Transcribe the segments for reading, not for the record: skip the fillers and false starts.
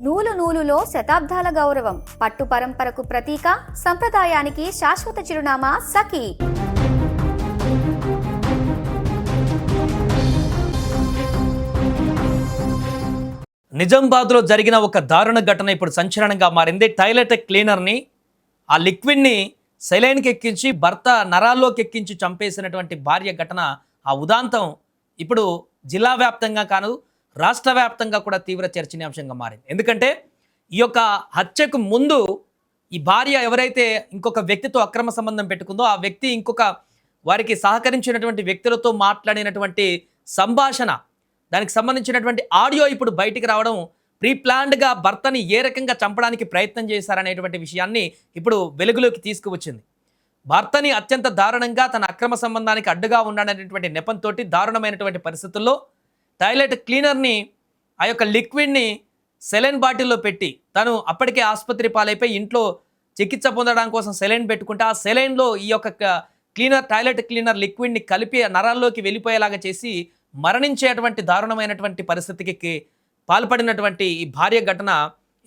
నూలు నూలులో శతాబ్దాల గౌరవం, పట్టు పరంపరకు ప్రతీక, సంప్రదాయానికి శాశ్వత చిరునామా సఖీ. నిజామాబాద్లో జరిగిన ఒక దారుణ ఘటన ఇప్పుడు సంచలనంగా మారింది. టాయిలెట్ క్లీనర్ని ఆ లిక్విడ్ని సెలైన్కి ఎక్కించి భర్త నరాల్లోకి ఎక్కించి చంపేసినటువంటి భార్య ఘటన, ఆ ఉదాంతం ఇప్పుడు జిల్లా వ్యాప్తంగా కాను రాష్ట్ర వ్యాప్తంగా కూడా తీవ్ర చర్చనీయాంశంగా మారింది. ఎందుకంటే ఈ యొక్క హత్యకు ముందు ఈ భార్య ఎవరైతే ఇంకొక వ్యక్తితో అక్రమ సంబంధం పెట్టుకుందో ఆ వ్యక్తి ఇంకొక వారికి సహకరించినటువంటి వ్యక్తులతో మాట్లాడినటువంటి సంభాషణ, దానికి సంబంధించినటువంటి ఆడియో ఇప్పుడు బయటికి రావడం, ప్రీ ప్లాన్డ్గా భర్తని ఏ రకంగా చంపడానికి ప్రయత్నం చేశారనేటువంటి విషయాన్ని ఇప్పుడు వెలుగులోకి తీసుకువచ్చింది. భర్తని అత్యంత దారుణంగా తన అక్రమ సంబంధానికి అడ్డుగా ఉన్నాడనేటువంటి నెపంతో దారుణమైనటువంటి పరిస్థితుల్లో టాయిలెట్ క్లీనర్ని ఆ యొక్క లిక్విడ్ని సెలైన్ బాటిల్లో పెట్టి తను అప్పటికే ఆసుపత్రి పాలైపోయి ఇంట్లో చికిత్స పొందడం కోసం సెలైన్ పెట్టుకుంటే ఆ సెలైన్లో ఈ యొక్క టాయిలెట్ క్లీనర్ లిక్విడ్ని కలిపి నరాల్లోకి వెళ్ళిపోయేలాగా చేసి మరణించేటువంటి దారుణమైనటువంటి పరిస్థితికి పాల్పడినటువంటి ఈ భార్య ఘటన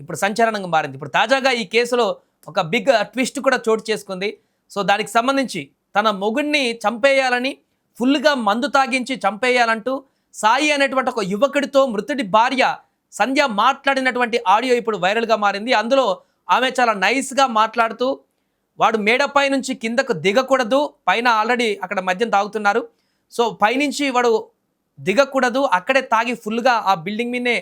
ఇప్పుడు సంచలనంగా మారింది. ఇప్పుడు తాజాగా ఈ కేసులో ఒక బిగ్ ట్విస్ట్ కూడా చోటు చేసుకుంది. సో దానికి సంబంధించి తన మొగుడిని చంపేయాలని ఫుల్గా మందు తాగించి చంపేయాలంటూ సాయి అనేటువంటి ఒక యువకుడితో మృతుడి భార్య సంధ్య మాట్లాడినటువంటి ఆడియో ఇప్పుడు వైరల్గా మారింది. అందులో ఆమె చాలా నైస్గా మాట్లాడుతూ వాడు మేడపై నుంచి కిందకు దిగకూడదు, పైన ఆల్రెడీ అక్కడ మద్యం తాగుతున్నారు, సో పైనుంచి వాడు దిగకూడదు, అక్కడే తాగి ఫుల్గా ఆ బిల్డింగ్ మీదే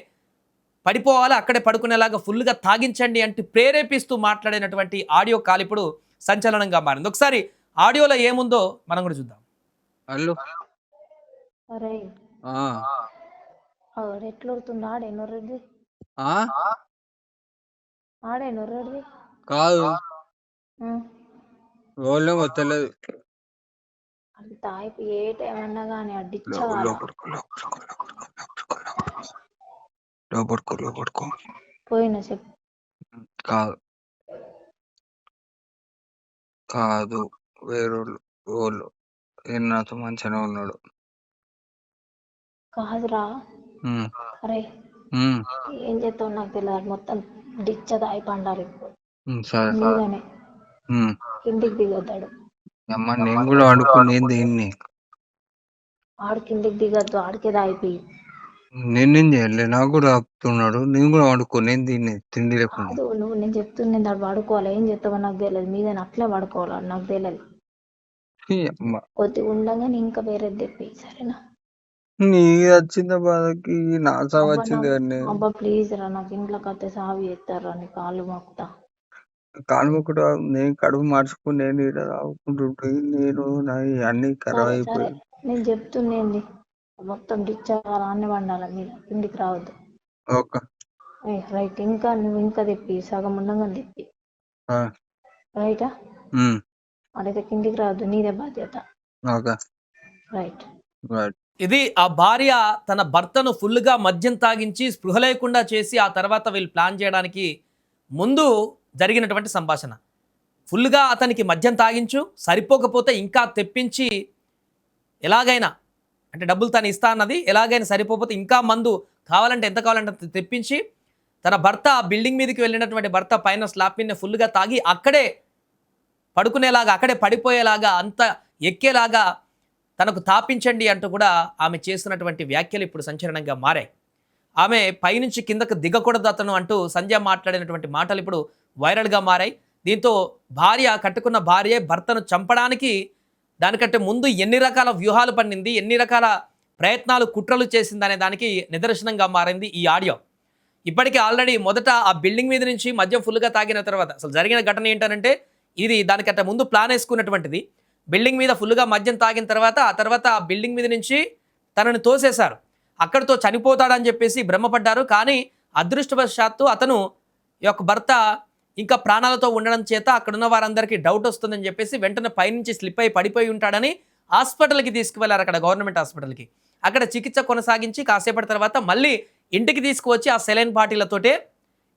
పడిపోవాలి, అక్కడే పడుకునేలాగా ఫుల్గా తాగించండి అంటూ ప్రేరేపిస్తూ మాట్లాడినటువంటి ఆడియో కాల్ ఇప్పుడు సంచలనంగా మారింది. ఒకసారి ఆడియోలో ఏముందో మనం కూడా చూద్దాం. హలో అరే ఎట్లొడుతుందా ఆడేనొర్రెడ్డి ఆడేనొర్రెడ్డి కాదు రోల్ వస్తలేదు. అంత అయిపోయి ఏ టైం అన్నా కానీ అడ్డిచ్చా పోయినా చెప్పు. కాదు కాదు వేరోళ్ళు వాళ్ళు నాతో మంచిగానే ఉన్నాడు. కాదురా అరే ఏం చేస్తావు నాకు తెలియదు, మొత్తం డిచ్చ దాయి పండాలి సరే మీదనే కిందికి దిగొద్దాడు. అమ్మ నేను కూడా అనుకునేది దీన్ని, ఆడు కిందికి దిగొద్దు, ఆడికే దాయిపోయి నేనేం చేయలే, నాకు కూడా ఆపుతున్నాడు, నేను కూడా అనుకునేది దీన్ని తిండి లేకుండా. కాదు నువ్వు నేను చెప్తున్నా ఆడు పడుకోవాలి, ఏం చేస్తావో నాకు తెలియదు, మీదని అట్లే పడుకోవాలి నాకు తెలియదు. కొద్దిగా ఉండగానే ఇంకా వేరేది తెప్పి సరేనా. నీ వచ్చింద బాధకి నా సాగు వచ్చింది కానీ అబ్బా ప్లీజ్ రా, నాకు ఇంట్లోకి వస్తే సాగు చేస్తారా నీ కాళ్ళు మొక్కుతా. కాలు కూడా నేను కడుపు మార్చుకుని నేను ఈడ తాగుకుంటుంటే నేను అన్ని ఖరాబ్ అయిపోయి. నేను చెప్తుండేంది మొత్తం డిచ్చాగా అన్ని వండాలి, మీరు కిందికి రావద్దు. ఓకే రైట్, ఇంకా నువ్వు ఇంకా తెప్పి సగం ఉండగా తెప్పి రైటా, అడైతే కిందికి రావద్దు, నీదే బాధ్యత. Okay right right. ఇది ఆ భార్య తన భర్తను ఫుల్గా మద్యం తాగించి స్పృహ లేకుండా చేసి ఆ తర్వాత వీళ్ళు ప్లాన్ చేయడానికి ముందు జరిగినటువంటి సంభాషణ. ఫుల్గా అతనికి మద్యం తాగించు, సరిపోకపోతే ఇంకా తెప్పించి ఎలాగైనా అంటే డబ్బులు తను ఇస్తా అన్నది, ఎలాగైనా సరిపోకపోతే ఇంకా మందు కావాలంటే ఎంత కావాలంటే తెప్పించి తన భర్త ఆ బిల్డింగ్ మీదకి వెళ్ళినటువంటి భర్త పైన స్లాబ్ మీద ఫుల్గా తాగి అక్కడే పడుకునేలాగా, అక్కడే పడిపోయేలాగా, అంత ఎక్కేలాగా తనకు తాపించండి అంటూ కూడా ఆమె చేస్తున్నటువంటి వ్యాఖ్యలు ఇప్పుడు సంచలనంగా మారాయి. ఆమె పైనుంచి కిందకు దిగకూడదు అతను అంటూ సంధ్య మాట్లాడినటువంటి మాటలు ఇప్పుడు వైరల్గా మారాయి. దీంతో భార్య, కట్టుకున్న భార్య భర్తను చంపడానికి దానికంటే ముందు ఎన్ని రకాల వ్యూహాలు పన్నింది, ఎన్ని రకాల ప్రయత్నాలు కుట్రలు చేసిందనే దానికి నిదర్శనంగా మారింది ఈ ఆడియో. ఇప్పటికే ఆల్రెడీ మొదట ఆ బిల్డింగ్ మీద నుంచి మద్యం ఫుల్గా తాగిన తర్వాత అసలు జరిగిన ఘటన ఏంటంటే ఇది దానికంటే ముందు ప్లాన్ వేసుకున్నటువంటిది. బిల్డింగ్ మీద ఫుల్గా మద్యం తాగిన తర్వాత ఆ తర్వాత ఆ బిల్డింగ్ మీద నుంచి తనని తోసేశారు, అక్కడితో చనిపోతాడని చెప్పేసి భ్రమపడ్డారు. కానీ అదృష్టవశాత్తు అతను యొక్క భర్త ఇంకా ప్రాణాలతో ఉండడం చేత అక్కడున్న వారందరికీ డౌట్ వస్తుందని చెప్పేసి వెంటనే పైనుంచి స్లిప్ అయి పడిపోయి ఉంటాడని హాస్పిటల్కి తీసుకువెళ్ళారు, అక్కడ గవర్నమెంట్ హాస్పిటల్కి. అక్కడ చికిత్స కొనసాగించి కాసేపటి తర్వాత మళ్ళీ ఇంటికి తీసుకువచ్చి ఆ సెలైన్ బాటిళ్లతోటే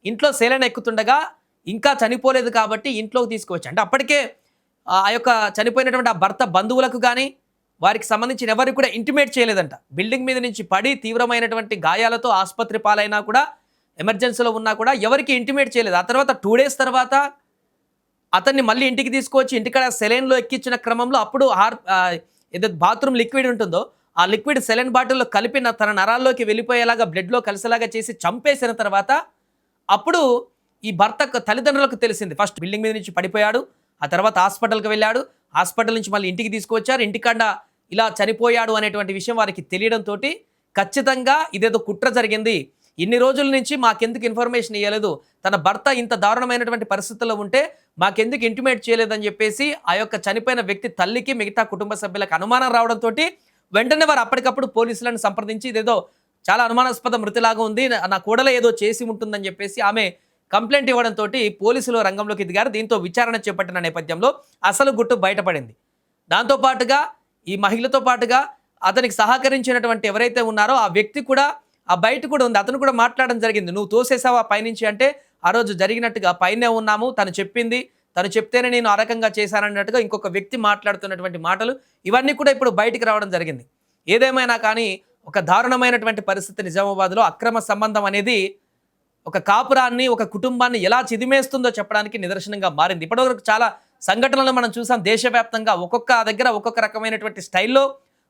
ఇంట్లో సెలైన్ ఎక్కుతుండగా ఇంకా చనిపోలేదు కాబట్టి ఇంట్లోకి తీసుకువచ్చి, అంటే అప్పటికే ఆ యొక్క చనిపోయినటువంటి ఆ భర్త బంధువులకు కానీ వారికి సంబంధించిన ఎవరికి కూడా ఇంటిమేట్ చేయలేదంట. బిల్డింగ్ మీద నుంచి పడి తీవ్రమైనటువంటి గాయాలతో ఆసుపత్రి పాలైనా కూడా ఎమర్జెన్సీలో ఉన్నా కూడా ఎవరికి ఇంటిమేట్ చేయలేదు. ఆ తర్వాత 2 days తర్వాత అతన్ని మళ్ళీ ఇంటికి తీసుకొచ్చి ఇంటికాడ సెలైన్లో ఎక్కించిన క్రమంలో అప్పుడు ఏదైతే బాత్రూమ్ లిక్విడ్ ఉంటుందో ఆ లిక్విడ్ సెలైన్ బాటిల్లో కలిపిన తన నరాల్లోకి వెళ్ళిపోయేలాగా బ్లడ్లో కలిసేలాగా చేసి చంపేసిన తర్వాత అప్పుడు ఈ భర్త తల్లిదండ్రులకు తెలిసింది. ఫస్ట్ బిల్డింగ్ మీద నుంచి పడిపోయాడు, ఆ తర్వాత హాస్పిటల్కి వెళ్ళాడు, హాస్పిటల్ నుంచి మళ్ళీ ఇంటికి తీసుకువచ్చారు, ఇంటికాడ ఇలా చనిపోయాడు అనేటువంటి విషయం వారికి తెలియడంతో ఖచ్చితంగా ఇదేదో కుట్ర జరిగింది, ఇన్ని రోజుల నుంచి మాకెందుకు ఇన్ఫర్మేషన్ ఇవ్వలేదు, తన భర్త ఇంత దారుణమైనటువంటి పరిస్థితుల్లో ఉంటే మాకెందుకు ఇంటిమేట్ చేయలేదని చెప్పేసి ఆ యొక్క చనిపోయిన వ్యక్తి తల్లికి మిగతా కుటుంబ సభ్యులకు అనుమానం రావడంతో వెంటనే వారు అప్పటికప్పుడు పోలీసులను సంప్రదించి ఇదేదో చాలా అనుమానాస్పద మృతిలాగా ఉంది, నా కూడలే ఏదో చేసి ఉంటుందని చెప్పేసి ఆమె కంప్లైంట్ ఇవ్వడంతో పోలీసులు రంగంలోకి దిగారు. దీంతో విచారణ చేపట్టిన నేపథ్యంలో అసలు గుట్టు బయటపడింది. దాంతోపాటుగా ఈ మహిళతో పాటుగా అతనికి సహకరించినటువంటి ఎవరైతే ఉన్నారో ఆ వ్యక్తి కూడా ఆ బయట కూడా ఉంది, అతను కూడా మాట్లాడడం జరిగింది. నువ్వు తోసేసావా పైనుంచి అంటే ఆ రోజు జరిగినట్టుగా పైనే ఉన్నాము, తను చెప్పింది, తను చెప్తేనే నేను ఆ రకంగా చేశానన్నట్టుగా ఇంకొక వ్యక్తి మాట్లాడుతున్నటువంటి మాటలు ఇవన్నీ కూడా ఇప్పుడు బయటికి రావడం జరిగింది. ఏదేమైనా కానీ ఒక దారుణమైనటువంటి పరిస్థితి నిజామాబాద్లో అక్రమ సంబంధం అనేది ఒక కాపురాన్ని ఒక కుటుంబాన్ని ఎలా చిదిమేస్తుందో చెప్పడానికి నిదర్శనంగా మారింది. ఇప్పటివరకు చాలా సంఘటనలు మనం చూసాం దేశవ్యాప్తంగా, ఒక్కొక్క దగ్గర ఒక్కొక్క రకమైనటువంటి స్టైల్లో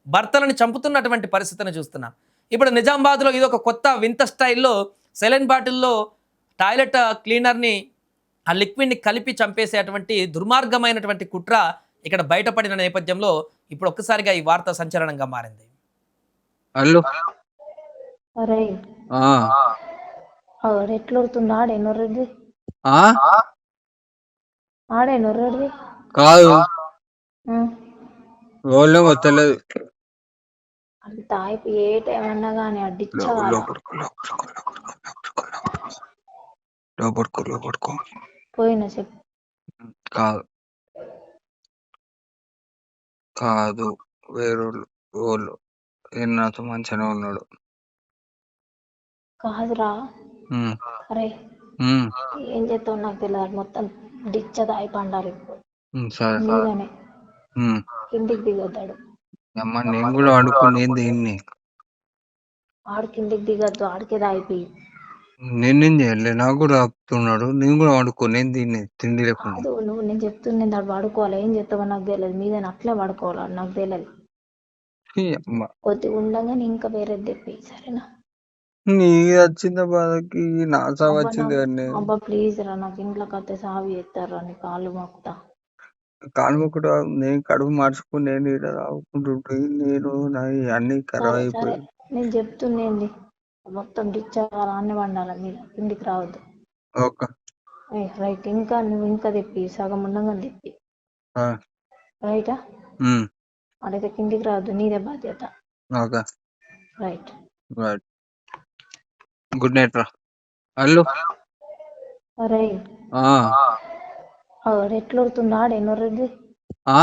భర్తలను చంపుతున్నటువంటి పరిస్థితిని చూస్తున్నాం. ఇప్పుడు నిజామాబాద్లో ఇది ఒక కొత్త వింత స్టైల్లో సెలైన్ బాటిల్లో టాయిలెట్ క్లీనర్ని ఆ లిక్విడ్ని కలిపి చంపేసేటువంటి దుర్మార్గమైనటువంటి కుట్ర ఇక్కడ బయటపడిన నేపథ్యంలో ఇప్పుడు ఒక్కసారిగా ఈ వార్త సంచలనంగా మారింది. హలో అరే ఆ ఎట్లొడుతుంది ఆడే నొర్రెడ్ది ఆ ఆడే నొర్రెడ్ది కాదు వాళ్ళేం వస్తలేదు. అది తాయిపు ఏ టైం అన్నా కానీ అడ్డిచ్చగా లోపడుకో పోయినా చెప్పు. కాదు కాదు వేరోళ్ళు వాళ్ళు నాతో మంచిగానే ఉన్నాడు. కాదురా ఉమ్, అరే ఉమ్, ఏం చేస్తావు నాకు తెలియదు, మొత్తం డిచ్చ తాయి పండాలి ఇప్పుడు సరే మీదనే ఉమ్. కిందికి దిగొద్దాడు. అమ్మ నేను కూడా అనుకునేది దీన్ని, ఆడు కిందికి దిగొద్దు, ఆడికే తాగిపోయి. నేనేం చేయలే, నాకు కూడా ఆపుతున్నాడు, నేను కూడా వాడుకోనేది దీన్ని తిండి లేకుండా. కాదు నువ్వు నేను చెప్తుంది ఆడు పడుకోవాలి, ఏం చేస్తావో నాకు తెలియదు, మీదనే అట్లే పడుకోవాలి, ఆడు నాకు తెలియదు. ఈ అమ్మ కొద్దిగా ఉండగానే ఇంకా వేరేది తెప్పి సరేనా. నీ వచ్చిన బాధకి నా సాగు వచ్చింది కానీ అబ్బా ప్లీజ్ రా, నాకు ఇంట్లోకి వస్తే సాగు చేస్తారా, నీ కాళ్ళు మొక్కుతా. కానుమకుడు నేను కడుపు మార్చుకుని నేను ఈడ తాగుకుంటుంటే నేను నా అన్ని ఖరాబ్ సరే అయిపోయి. నేను చెప్తుండేంది, మొత్తం డిచ్చాలి అన్ని వండాలి, మీరు కిందికి రావద్దు. ఓకే రైట్, ఇంకా నువ్వు ఇంకా తెప్పి సగం ఉండగా తెప్పి ఆ, రైటా. ఉమ్, అడైతే కిందికి రావద్దు, నీదే బాధ్యత. Okay right right. Good night రా. హలో అరే ఆ ఎట్లొడుతుంది ఆడే నొర్రెడ్ది ఆ